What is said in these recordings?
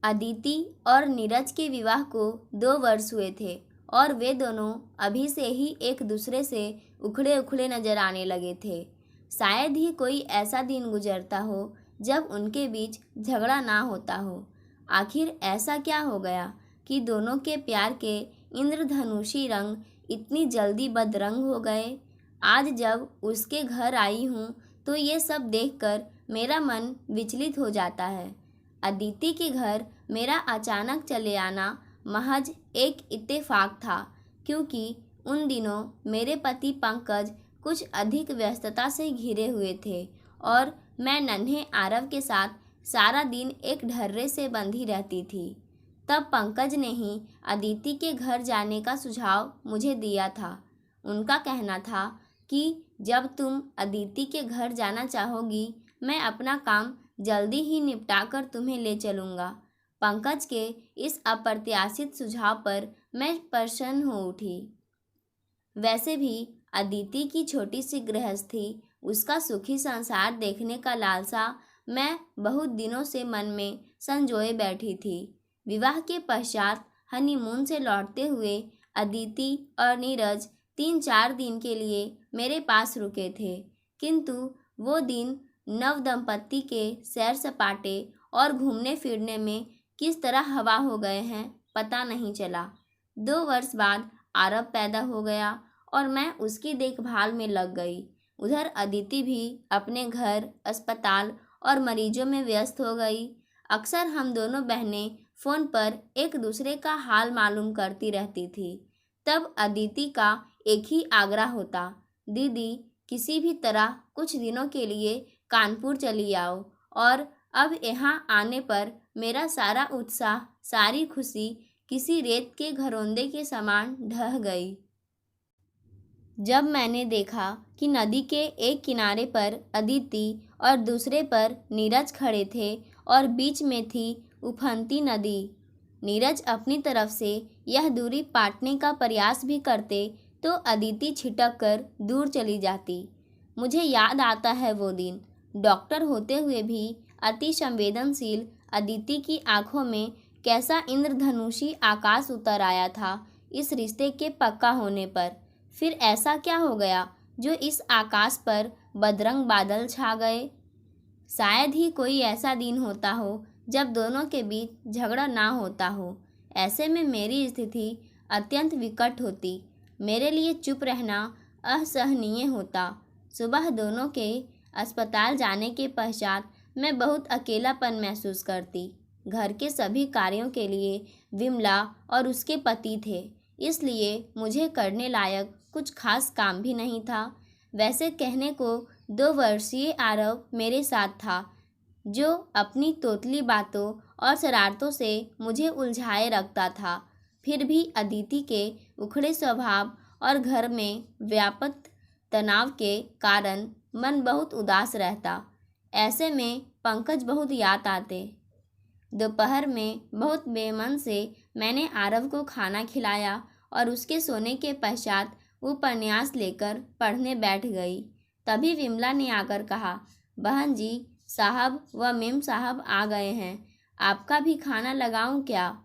अदिति और नीरज के विवाह को 2 वर्ष हुए थे और वे दोनों अभी से ही एक दूसरे से उखड़े उखड़े नजर आने लगे थे। शायद ही कोई ऐसा दिन गुजरता हो जब उनके बीच झगड़ा ना होता हो। आखिर ऐसा क्या हो गया कि दोनों के प्यार के इंद्रधनुषी रंग इतनी जल्दी बदरंग हो गए। आज जब उसके घर आई हूँ तो ये सब देखकर मेरा मन विचलित हो जाता है। अदिति के घर मेरा अचानक चले आना महज एक इत्तेफाक था, क्योंकि उन दिनों मेरे पति पंकज कुछ अधिक व्यस्तता से घिरे हुए थे और मैं नन्हे आरव के साथ सारा दिन एक ढर्रे से बंधी रहती थी। तब पंकज ने ही अदिति के घर जाने का सुझाव मुझे दिया था। उनका कहना था कि जब तुम अदिति के घर जाना चाहोगी, मैं अपना काम जल्दी ही निपटा कर तुम्हें ले चलूँगा। पंकज के इस अप्रत्याशित सुझाव पर मैं प्रसन्न हो उठी। वैसे भी अदिति की छोटी सी गृहस्थी, उसका सुखी संसार देखने का लालसा मैं बहुत दिनों से मन में संजोए बैठी थी। विवाह के पश्चात हनीमून से लौटते हुए अदिति और नीरज 3-4 दिन के लिए मेरे पास रुके थे, किंतु वो दिन नव दंपत्ति के सैर सपाटे और घूमने फिरने में किस तरह हवा हो गए हैं पता नहीं चला। 2 वर्ष बाद आरव पैदा हो गया और मैं उसकी देखभाल में लग गई। उधर अदिति भी अपने घर, अस्पताल और मरीजों में व्यस्त हो गई। अक्सर हम दोनों बहनें फ़ोन पर एक दूसरे का हाल मालूम करती रहती थी। तब अदिति का एक ही आग्रह होता, दीदी किसी भी तरह कुछ दिनों के लिए कानपुर चली आओ। और अब यहाँ आने पर मेरा सारा उत्साह, सारी खुशी किसी रेत के घरौंदे के समान ढह गई। जब मैंने देखा कि नदी के एक किनारे पर अदिति और दूसरे पर नीरज खड़े थे और बीच में थी उफनती नदी। नीरज अपनी तरफ से यह दूरी पाटने का प्रयास भी करते तो अदिति छिटक कर दूर चली जाती। मुझे याद आता है वो दिन। डॉक्टर होते हुए भी अति संवेदनशील अदिति की आंखों में कैसा इंद्रधनुषी आकाश उतर आया था इस रिश्ते के पक्का होने पर। फिर ऐसा क्या हो गया जो इस आकाश पर बदरंग बादल छा गए। शायद ही कोई ऐसा दिन होता हो जब दोनों के बीच झगड़ा ना होता हो। ऐसे में मेरी स्थिति अत्यंत विकट होती। मेरे लिए चुप रहना असहनीय होता। सुबह दोनों के अस्पताल जाने के पश्चात मैं बहुत अकेलापन महसूस करती। घर के सभी कार्यों के लिए विमला और उसके पति थे, इसलिए मुझे करने लायक कुछ खास काम भी नहीं था। वैसे कहने को 2 वर्षीय आरव मेरे साथ था, जो अपनी तोतली बातों और शरारतों से मुझे उलझाए रखता था। फिर भी अदिति के उखड़े स्वभाव और घर में व्याप्त तनाव के कारण मन बहुत उदास रहता। ऐसे में पंकज बहुत याद आते। दोपहर में बहुत बेमन से मैंने आरव को खाना खिलाया और उसके सोने के पश्चात उपन्यास लेकर पढ़ने बैठ गई। तभी विमला ने आकर कहा, बहन जी, साहब व मेम साहब आ गए हैं, आपका भी खाना लगाऊं क्या?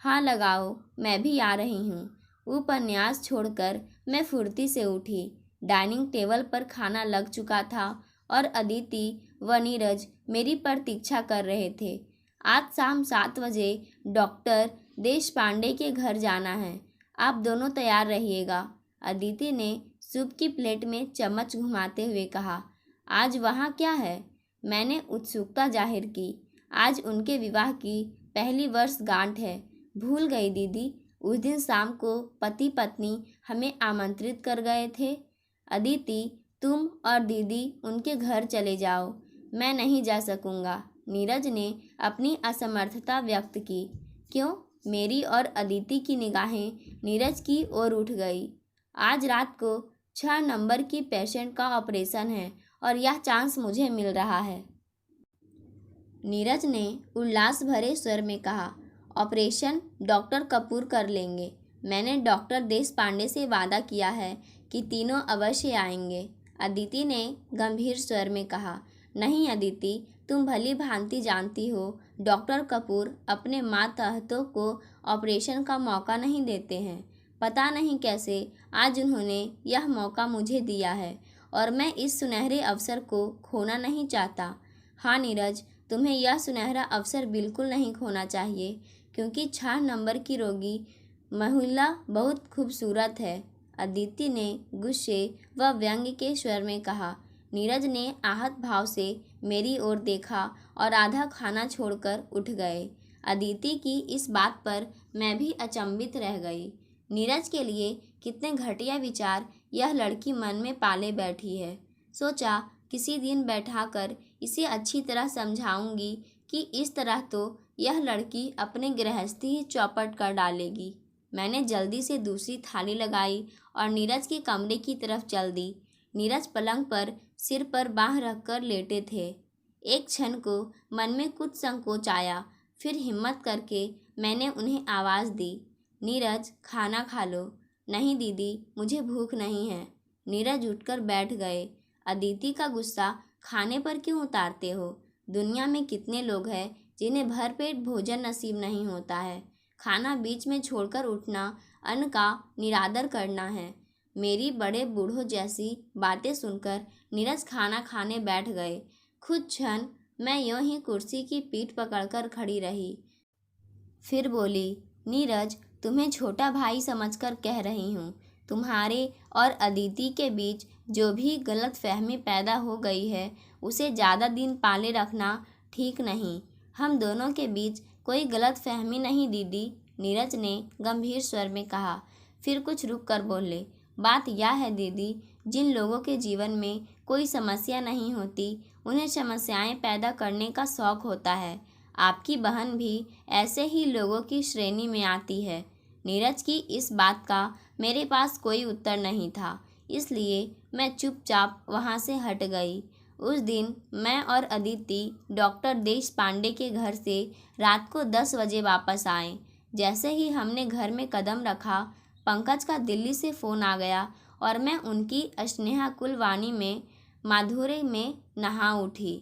हाँ लगाओ, मैं भी आ रही हूँ। उपन्यास छोड़कर मैं फुर्ती से उठी। डाइनिंग टेबल पर खाना लग चुका था और अदिति व नीरज मेरी प्रतीक्षा कर रहे थे। आज शाम 7 बजे डॉक्टर देश पांडे के घर जाना है, आप दोनों तैयार रहिएगा। अदिति ने सूप की प्लेट में चम्मच घुमाते हुए कहा, आज वहाँ क्या है? मैंने उत्सुकता जाहिर की। आज उनके विवाह की पहली वर्षगांठ है। भूल गई दीदी, उस दिन शाम को पति पत्नी हमें आमंत्रित कर गए थे। अदिति, तुम और दीदी उनके घर चले जाओ, मैं नहीं जा सकूँगा। नीरज ने अपनी असमर्थता व्यक्त की। क्यों? मेरी और अदिति की निगाहें नीरज की ओर उठ गई। आज रात को 6 नंबर की पेशेंट का ऑपरेशन है और यह चांस मुझे मिल रहा है। नीरज ने उल्लास भरे स्वर में कहा, ऑपरेशन डॉक्टर कपूर कर लेंगे। मैंने डॉक्टर देश पांडे से वादा किया है कि तीनों अवश्य आएंगे। अदिति ने गंभीर स्वर में कहा, नहीं अदिति, तुम भली भांति जानती हो डॉक्टर कपूर अपने मातहतों को ऑपरेशन का मौका नहीं देते हैं। पता नहीं कैसे आज उन्होंने यह मौका मुझे दिया है और मैं इस सुनहरे अवसर को खोना नहीं चाहता। हाँ नीरज, तुम्हें यह सुनहरा अवसर बिल्कुल नहीं खोना चाहिए, क्योंकि 6 नंबर की रोगी महिला बहुत खूबसूरत है, अदिति ने गुस्से व व्यंग्य के स्वर में कहा। नीरज ने आहत भाव से मेरी ओर देखा और आधा खाना छोड़कर उठ गए। अदिति की इस बात पर मैं भी अचंभित रह गई। नीरज के लिए कितने घटिया विचार यह लड़की मन में पाले बैठी है। सोचा किसी दिन बैठाकर इसे अच्छी तरह समझाऊंगी कि इस तरह तो यह लड़की अपने गृहस्थी ही चौपट कर डालेगी। मैंने जल्दी से दूसरी थाली लगाई और नीरज के कमरे की तरफ चल दी। नीरज पलंग पर सिर पर बाँह रखकर लेटे थे। एक क्षण को मन में कुछ संकोच आया, फिर हिम्मत करके मैंने उन्हें आवाज़ दी, नीरज खाना खा लो। नहीं दीदी, मुझे भूख नहीं है। नीरज उठकर बैठ गए। अदिति का गुस्सा खाने पर क्यों उतारते हो? दुनिया में कितने लोग हैं जिन्हें भरपेट भोजन नसीब नहीं होता है। खाना बीच में छोड़कर उठना अन्न का निरादर करना है। मेरी बड़े बूढ़ों जैसी बातें सुनकर नीरज खाना खाने बैठ गए। कुछ क्षण मैं यूं ही कुर्सी की पीठ पकड़कर खड़ी रही, फिर बोली, नीरज, तुम्हें छोटा भाई समझकर कह रही हूँ। तुम्हारे और अदिति के बीच जो भी गलतफहमी पैदा हो गई है उसे ज़्यादा दिन पाले रखना ठीक नहीं। हम दोनों के बीच कोई गलतफहमी नहीं दीदी, नीरज ने गंभीर स्वर में कहा। फिर कुछ रुक कर बोले, बात यह है दीदी, जिन लोगों के जीवन में कोई समस्या नहीं होती उन्हें समस्याएं पैदा करने का शौक होता है। आपकी बहन भी ऐसे ही लोगों की श्रेणी में आती है। नीरज की इस बात का मेरे पास कोई उत्तर नहीं था, इसलिए मैं चुपचाप वहाँ से हट गई। उस दिन मैं और अदिति डॉक्टर देश पांडे के घर से रात को 10 बजे वापस आए। जैसे ही हमने घर में कदम रखा, पंकज का दिल्ली से फ़ोन आ गया और मैं उनकी स्नेहा कुलवाणी में माधुर्य में नहा उठी।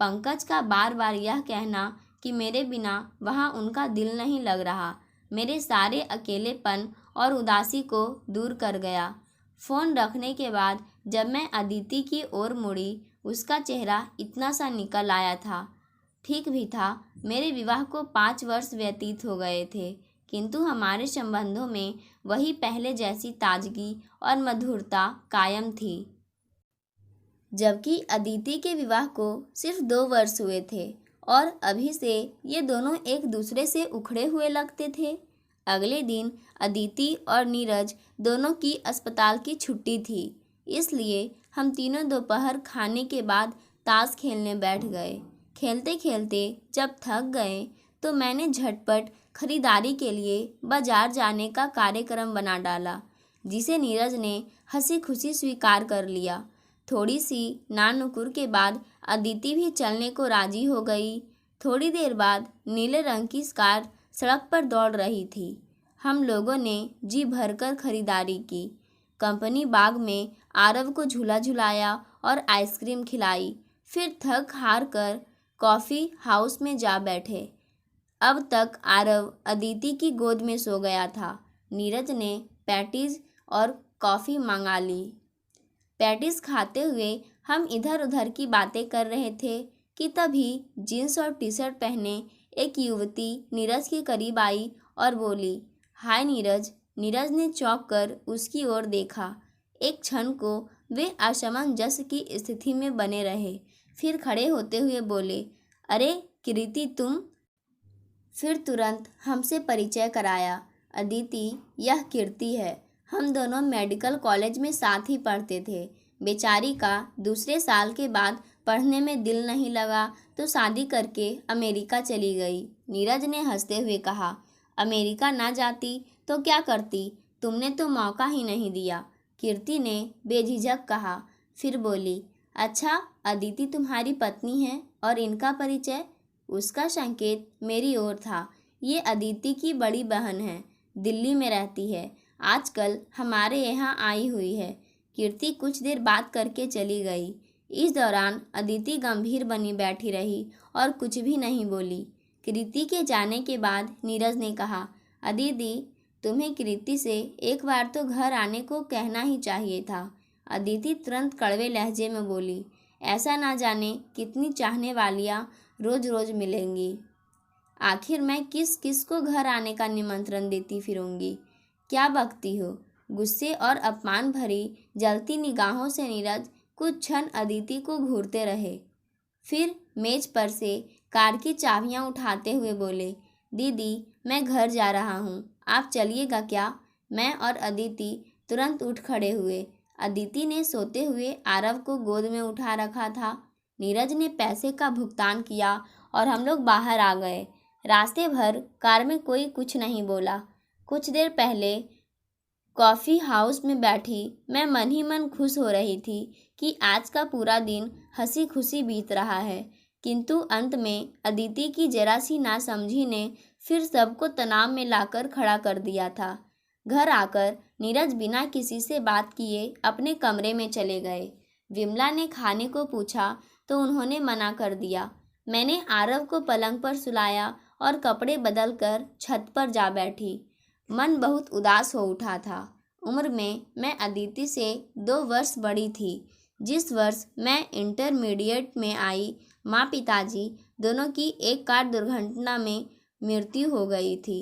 पंकज का बार बार यह कहना कि मेरे बिना वहाँ उनका दिल नहीं लग रहा, मेरे सारे अकेलेपन और उदासी को दूर कर गया। फ़ोन रखने के बाद जब मैं अदिति की ओर मुड़ी, उसका चेहरा इतना सा निकल आया था। ठीक भी था, मेरे विवाह को 5 वर्ष व्यतीत हो गए थे, किंतु हमारे संबंधों में वही पहले जैसी ताजगी और मधुरता कायम थी। जबकि अदिति के विवाह को सिर्फ 2 वर्ष हुए थे और अभी से ये दोनों एक दूसरे से उखड़े हुए लगते थे। अगले दिन अदिति और नीरज दोनों की अस्पताल की छुट्टी थी, इसलिए हम तीनों दोपहर खाने के बाद ताश खेलने बैठ गए। खेलते खेलते जब थक गए तो मैंने झटपट खरीदारी के लिए बाजार जाने का कार्यक्रम बना डाला, जिसे नीरज ने हंसी खुशी स्वीकार कर लिया। थोड़ी सी नानुकुर के बाद अदिति भी चलने को राजी हो गई। थोड़ी देर बाद नीले रंग की कार सड़क पर दौड़ रही थी। हम लोगों ने जी भरकर खरीदारी की। कंपनी बाग में आरव को झूला झुलाया और आइसक्रीम खिलाई। फिर थक हार कर कॉफ़ी हाउस में जा बैठे। अब तक आरव अदिति की गोद में सो गया था। नीरज ने पैटीज और कॉफ़ी मंगा ली। पैटीज खाते हुए हम इधर उधर की बातें कर रहे थे कि तभी जीन्स और टी शर्ट पहने एक युवती नीरज के करीब आई और बोली, हाय नीरज। नीरज ने चौंक कर उसकी ओर देखा। एक क्षण को वे असमंजस की स्थिति में बने रहे, फिर खड़े होते हुए बोले, अरे कृति तुम। फिर तुरंत हमसे परिचय कराया। अदिति, यह कीर्ति है। हम दोनों मेडिकल कॉलेज में साथ ही पढ़ते थे। बेचारी का दूसरे साल के बाद पढ़ने में दिल नहीं लगा तो शादी करके अमेरिका चली गई। नीरज ने हंसते हुए कहा, अमेरिका ना जाती तो क्या करती, तुमने तो मौका ही नहीं दिया। कीर्ति ने बेझिझक कहा, फिर बोली, अच्छा अदिति तुम्हारी पत्नी है और इनका परिचय? उसका संकेत मेरी ओर था। ये अदिति की बड़ी बहन है, दिल्ली में रहती है, आजकल हमारे यहाँ आई हुई है। कीर्ति कुछ देर बात करके चली गई। इस दौरान अदिति गंभीर बनी बैठी रही और कुछ भी नहीं बोली। कृति के जाने के बाद नीरज ने कहा, अदिति, तुम्हें कृति से एक बार तो घर आने को कहना ही चाहिए था। अदिति तुरंत कड़वे लहजे में बोली, ऐसा ना जाने कितनी चाहने वालियाँ रोज रोज मिलेंगी। आखिर मैं किस किस को घर आने का निमंत्रण देती फिरूंगी। क्या बकती हो। गुस्से और अपमान भरी जलती निगाहों से नीरज कुछ क्षण अदिति को घूरते रहे, फिर मेज पर से कार की चाबियां उठाते हुए बोले, दीदी, मैं घर जा रहा हूँ, आप चलिएगा क्या। मैं और अदिति तुरंत उठ खड़े हुए। अदिति ने सोते हुए आरव को गोद में उठा रखा था। नीरज ने पैसे का भुगतान किया और हम लोग बाहर आ गए। रास्ते भर कार में कोई कुछ नहीं बोला। कुछ देर पहले कॉफ़ी हाउस में बैठी मैं मन ही मन खुश हो रही थी कि आज का पूरा दिन हंसी खुशी बीत रहा है, किंतु अंत में अदिति की जरा सी नासमझी ने फिर सबको तनाव में लाकर खड़ा कर दिया था। घर आकर नीरज बिना किसी से बात किए अपने कमरे में चले गए। विमला ने खाने को पूछा तो उन्होंने मना कर दिया। मैंने आरव को पलंग पर सुलाया और कपड़े बदलकर छत पर जा बैठी। मन बहुत उदास हो उठा था। उम्र में मैं अदिति से 2 वर्ष बड़ी थी। जिस वर्ष मैं इंटरमीडिएट में आई, माँ पिताजी दोनों की एक कार दुर्घटना में मृत्यु हो गई थी।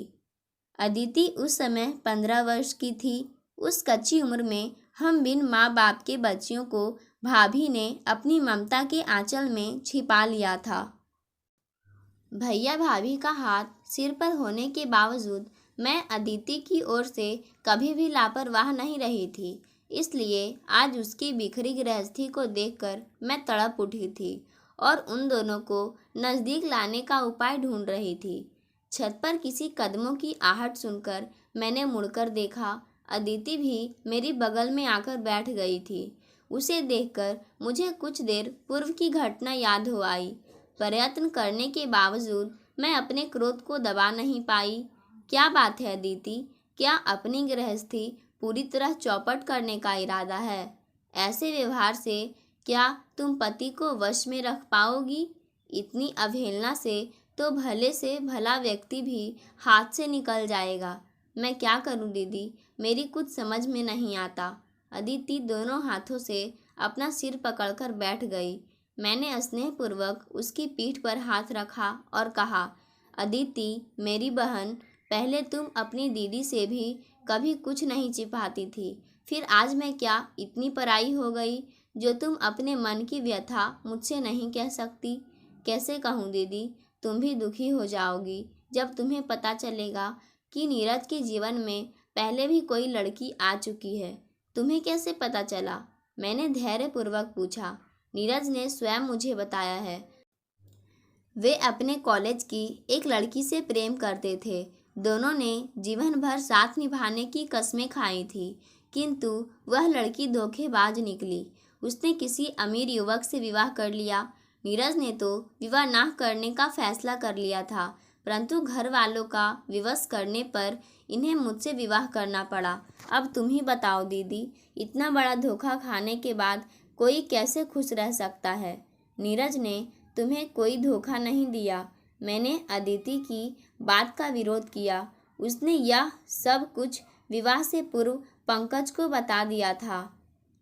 अदिति उस समय 15 वर्ष की थी। उस कच्ची उम्र में हम बिन माँ बाप के बच्चियों को भाभी ने अपनी ममता के आंचल में छिपा लिया था। भैया भाभी का हाथ सिर पर होने के बावजूद मैं अदिति की ओर से कभी भी लापरवाह नहीं रही थी। इसलिए आज उसकी बिखरी गृहस्थी को देखकर मैं तड़प उठी थी और उन दोनों को नज़दीक लाने का उपाय ढूंढ रही थी। छत पर किसी कदमों की आहट सुनकर मैंने मुड़कर देखा। अदिति भी मेरी बगल में आकर बैठ गई थी। उसे देखकर मुझे कुछ देर पूर्व की घटना याद हो आई। प्रयत्न करने के बावजूद मैं अपने क्रोध को दबा नहीं पाई। क्या बात है अदिति, क्या अपनी गृहस्थी पूरी तरह चौपट करने का इरादा है? ऐसे व्यवहार से क्या तुम पति को वश में रख पाओगी? इतनी अवहेलना से तो भले से भला व्यक्ति भी हाथ से निकल जाएगा। मैं क्या करूं दीदी, मेरी कुछ समझ में नहीं आता। अदिति दोनों हाथों से अपना सिर पकड़कर बैठ गई। मैंने स्नेहपूर्वक उसकी पीठ पर हाथ रखा और कहा, अदिति मेरी बहन, पहले तुम अपनी दीदी से भी कभी कुछ नहीं छिपाती थी, फिर आज मैं क्या इतनी पराई हो गई जो तुम अपने मन की व्यथा मुझसे नहीं कह सकती? कैसे कहूँ दीदी, तुम भी दुखी हो जाओगी जब तुम्हें पता चलेगा कि नीरज के जीवन में पहले भी कोई लड़की आ चुकी है। तुम्हें कैसे पता चला? मैंने धैर्यपूर्वक पूछा। नीरज ने स्वयं मुझे बताया है। वे अपने कॉलेज की एक लड़की से प्रेम करते थे। दोनों ने जीवन भर साथ निभाने की कस्में खाई थी, किंतु वह लड़की धोखेबाज निकली। उसने किसी अमीर युवक से विवाह कर लिया। नीरज ने तो विवाह ना करने का फैसला कर लिया था, परंतु घर वालों का विवश करने पर इन्हें मुझसे विवाह करना पड़ा। अब तुम ही बताओ दीदी, इतना बड़ा धोखा खाने के बाद कोई कैसे खुश रह सकता है? नीरज ने तुम्हें कोई धोखा नहीं दिया। मैंने अदिति की बात का विरोध किया। उसने यह सब कुछ विवाह से पूर्व पंकज को बता दिया था।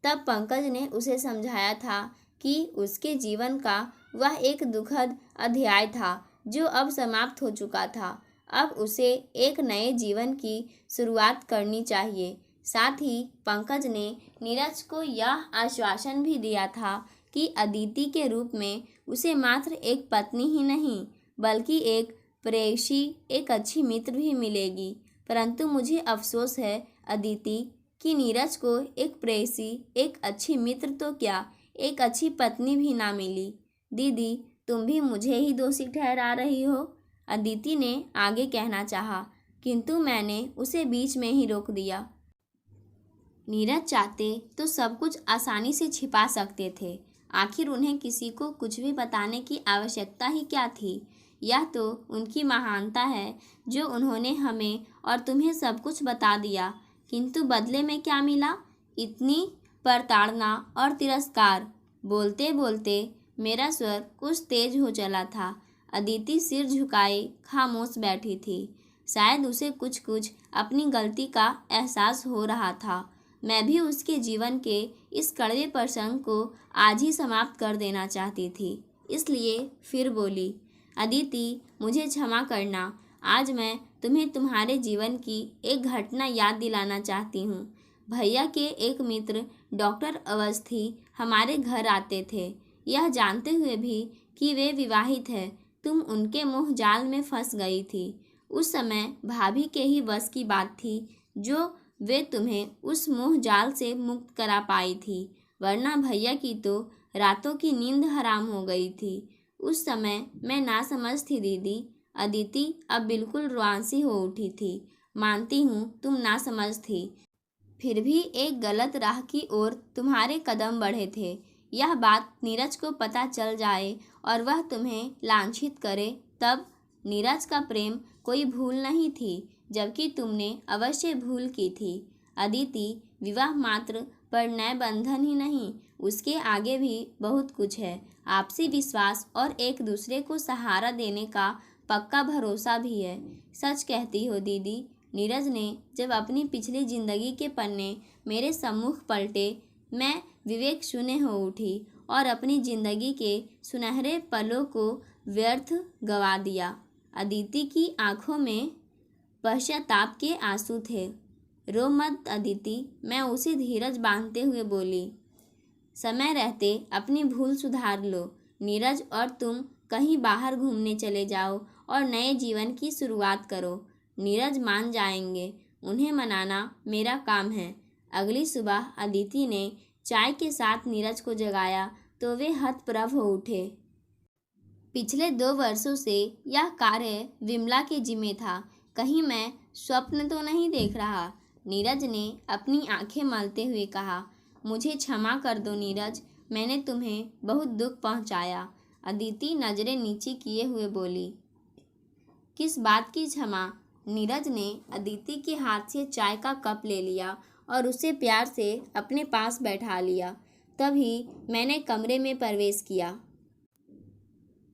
तब पंकज ने उसे समझाया था कि उसके जीवन का वह एक दुखद अध्याय था जो अब समाप्त हो चुका था। अब उसे एक नए जीवन की शुरुआत करनी चाहिए। साथ ही पंकज ने नीरज को यह आश्वासन भी दिया था कि अदिति के रूप में उसे मात्र एक पत्नी ही नहीं बल्कि एक प्रेयसी, एक अच्छी मित्र भी मिलेगी। परंतु मुझे अफसोस है अदिति कि नीरज को एक प्रेयसी, एक अच्छी मित्र तो क्या, एक अच्छी पत्नी भी ना मिली। दीदी, तुम भी मुझे ही दोषी ठहरा रही हो, अदिति ने आगे कहना चाहा, किंतु मैंने उसे बीच में ही रोक दिया। नीरज चाहते तो सब कुछ आसानी से छिपा सकते थे। आखिर उन्हें किसी को कुछ भी बताने की आवश्यकता ही क्या थी? यह तो उनकी महानता है जो उन्होंने हमें और तुम्हें सब कुछ बता दिया, किंतु बदले में क्या मिला? इतनी प्रताड़ना और तिरस्कार। बोलते बोलते मेरा स्वर कुछ तेज हो चला था। अदिति सिर झुकाए खामोश बैठी थी। शायद उसे कुछ कुछ अपनी गलती का एहसास हो रहा था। मैं भी उसके जीवन के इस कड़वे प्रसंग को आज ही समाप्त कर देना चाहती थी। इसलिए फिर बोली, अदिति, मुझे क्षमा करना। आज मैं तुम्हें तुम्हारे जीवन की एक घटना याद दिलाना चाहती हूँ। भैया के एक मित्र डॉक्टर अवस्थी हमारे घर आते थे। यह जानते हुए भी कि वे विवाहित है, तुम उनके मोह जाल में फंस गई थी। उस समय भाभी के ही बस की बात थी जो वे तुम्हें उस मोह जाल से मुक्त करा पाई थी, वरना भैया की तो रातों की नींद हराम हो गई थी। उस समय मैं नासमझ थी दीदी। अदिति अब बिल्कुल रुआंसी हो उठी थी। मानती हूँ तुम नासमझ थी, फिर भी एक गलत राह की ओर तुम्हारे कदम बढ़े थे। यह बात नीरज को पता चल जाए और वह तुम्हें लांछित करे तब। नीरज का प्रेम कोई भूल नहीं थी, जबकि तुमने अवश्य भूल की थी। अदिति, विवाह मात्र प्रणय बंधन ही नहीं, उसके आगे भी बहुत कुछ है। आपसी विश्वास और एक दूसरे को सहारा देने का पक्का भरोसा भी है। सच कहती हो दीदी। नीरज ने जब अपनी पिछली जिंदगी के पन्ने मेरे सम्मुख पलटे, मैं विवेक शून्य हो उठी और अपनी जिंदगी के सुनहरे पलों को व्यर्थ गवा दिया। अदिति की आंखों में पश्चाताप के आंसू थे। रो मत अदिति, मैं उसे धीरज बांधते हुए बोली। समय रहते अपनी भूल सुधार लो। नीरज और तुम कहीं बाहर घूमने चले जाओ और नए जीवन की शुरुआत करो। नीरज मान जाएंगे, उन्हें मनाना मेरा काम है। अगली सुबह अदिति ने चाय के साथ नीरज को जगाया तो वे हतप्रभ हो उठे। पिछले 2 वर्षों से यह कार्य विमला के जिम्मे था। कहीं मैं स्वप्न तो नहीं देख रहा? नीरज ने अपनी आंखें मलते हुए कहा। मुझे क्षमा कर दो नीरज, मैंने तुम्हें बहुत दुख पहुंचाया। अदिति नजरें नीचे किए हुए बोली। किस बात की क्षमा? नीरज ने अदिति के हाथ से चाय का कप ले लिया और उसे प्यार से अपने पास बैठा लिया। तभी मैंने कमरे में प्रवेश किया।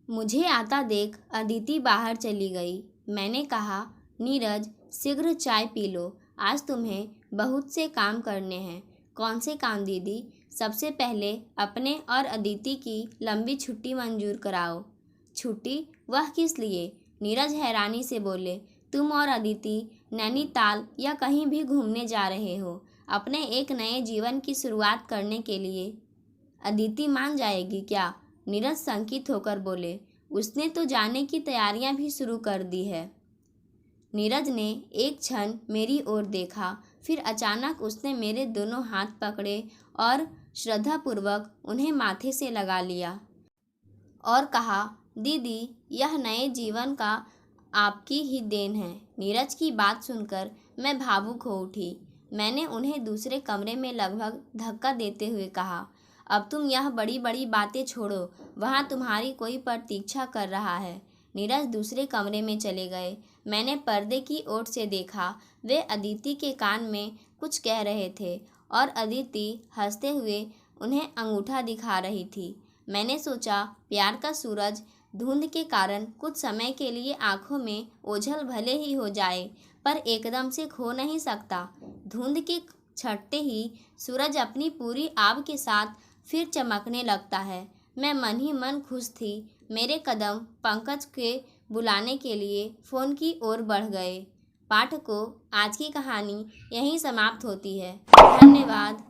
मुझे आता देख अदिति बाहर चली गई। मैंने कहा, नीरज, शीघ्र चाय पी लो, आज तुम्हें बहुत से काम करने हैं। कौन से काम दीदी? सबसे पहले अपने और अदिति की लंबी छुट्टी मंजूर कराओ। छुट्टी? वह किस लिए? नीरज हैरानी से बोले। तुम और अदिति नैनीताल या कहीं भी घूमने जा रहे हो, अपने एक नए जीवन की शुरुआत करने के लिए। अदिति मान जाएगी क्या? नीरज शंकित होकर बोले। उसने तो जाने की तैयारियां भी शुरू कर दी है। नीरज ने एक क्षण मेरी ओर देखा, फिर अचानक उसने मेरे दोनों हाथ पकड़े और श्रद्धापूर्वक उन्हें माथे से लगा लिया और कहा, दीदी, यह नए जीवन का आपकी ही देन है। नीरज की बात सुनकर मैं भावुक हो उठी। मैंने उन्हें दूसरे कमरे में लगभग धक्का देते हुए कहा, अब तुम यह बड़ी बड़ी बातें छोड़ो, वहाँ तुम्हारी कोई प्रतीक्षा कर रहा है। नीरज दूसरे कमरे में चले गए। मैंने पर्दे की ओर से देखा। वे अदिति के कान में कुछ कह रहे थे और अदिति हंसते हुए उन्हें अंगूठा दिखा रही थी। मैंने सोचा, प्यार का सूरज धुंध के कारण कुछ समय के लिए आंखों में ओझल भले ही हो जाए, पर एकदम से खो नहीं सकता। धुंध के छटते ही सूरज अपनी पूरी आभ के साथ फिर चमकने लगता है। मैं मन ही मन खुश थी। मेरे कदम पंकज के बुलाने के लिए फ़ोन की ओर बढ़ गए। पाठकों, आज की कहानी यहीं समाप्त होती है। धन्यवाद।